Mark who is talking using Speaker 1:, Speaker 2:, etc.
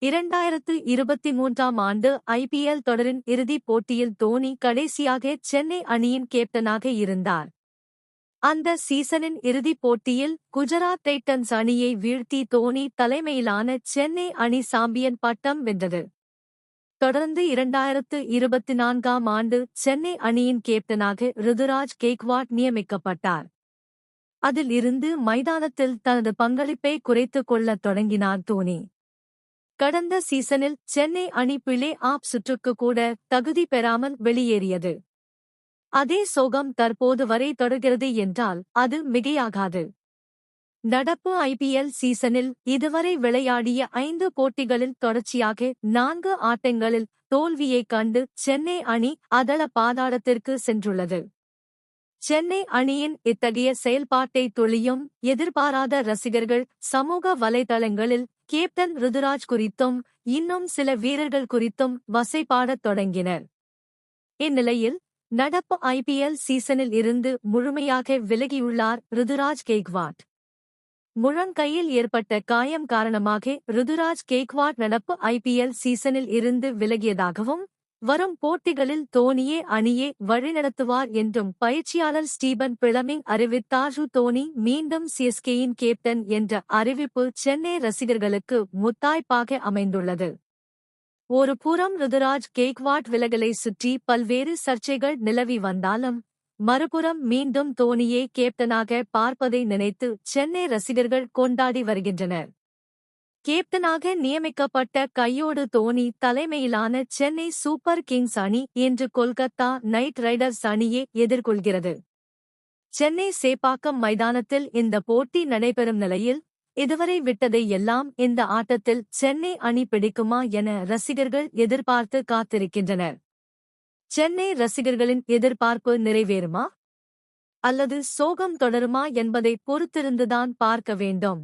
Speaker 1: 2023ஆம் ஆண்டு ஐபிஎல் தொடரின் இறுதிப் போட்டியில் தோனி கடைசியாக சென்னை அணியின் கேப்டனாக இருந்தார். அந்த சீசனின் இறுதிப் போட்டியில் குஜராத் டைட்டன்ஸ் அணியை வீழ்த்தி தோனி தலைமையிலான சென்னை அணி சாம்பியன் பட்டம் வென்றது. தொடர்ந்து 2024ஆம் ஆண்டு சென்னை அணியின் கேப்டனாக ருதுராஜ் கெய்க்வாட் நியமிக்கப்பட்டார். அதில் இருந்து மைதானத்தில் தனது பங்களிப்பை குறைத்துக் கொள்ளத் தொடங்கினார் தோனி. கடந்த சீசனில் சென்னை அணி பிளே ஆஃப் சுற்றுக்கு கூட தகுதி பெறாமல் வெளியேறியது. அதே சோகம் தற்போது வரை தொடர்கிறது என்றால் அது மிகையாகாது. நடப்பு ஐபிஎல் சீசனில் இதுவரை விளையாடிய 5 போட்டிகளில் தொடர்ச்சியாக 4 ஆட்டங்களில் தோல்வியைக் கண்டு சென்னை அணி அதல பாதாளத்திற்கு சென்றுள்ளது. சென்னை அணியின் இத்தகைய செயல்பாட்டை துளியும் எதிர்பாராத ரசிகர்கள் சமூக வலைதளங்களில் கேப்டன் ருதுராஜ் குறித்தும் இன்னும் சில வீரர்கள் குறித்தும் வசைபாடத் தொடங்கினர். இந்நிலையில் நடப்பு ஐபிஎல் சீசனில் இருந்து முழுமையாக விலகியுள்ளார் ருதுராஜ் கெய்க்வாட். முழங்கையில் ஏற்பட்ட காயம் காரணமாக ருதுராஜ் கெய்க்வாட் நடப்பு ஐபிஎல் சீசனில் இருந்து விலகியதாகவும் வரும் போட்டிகளில் தோனியே அணியை வழிநடத்துவார் என்றும் பயிற்சியாளர் ஸ்டீபன் பிளமிங் அறிவித்தார். தோனி மீண்டும் சிஎஸ்கேயின் கேப்டன் என்ற அறிவிப்பு சென்னை ரசிகர்களுக்கு முத்தாய்ப்பாக அமைந்துள்ளது. ஒரு புறம் ருதுராஜ் கெய்க்வாட் விலகலை சுற்றி பல்வேறு சர்ச்சைகள் நிலவி வந்தாலும் மறுபுறம் மீண்டும் தோனியை கேப்டனாக பார்ப்பதை நினைத்து சென்னை ரசிகர்கள் கொண்டாடி வருகின்றனர். கேப்டனாக நியமிக்கப்பட்ட கையோடு தோனி தலைமையிலான சென்னை சூப்பர் கிங்ஸ் அணி இன்று கொல்கத்தா நைட் ரைடர்ஸ் அணியை எதிர்கொள்கிறது. சென்னை சேப்பாக்கம் மைதானத்தில் இந்த போட்டி நடைபெறும் நிலையில் இதுவரை விட்டதை எல்லாம் இந்த ஆட்டத்தில் சென்னை அணி பிடிக்குமா என ரசிகர்கள் எதிர்பார்த்து காத்திருக்கின்றனர். சென்னை ரசிகர்களின் எதிர்பார்ப்பு நிறைவேறுமா அல்லது சோகம் தொடருமா என்பதை பொறுத்திருந்துதான் பார்க்க வேண்டும்.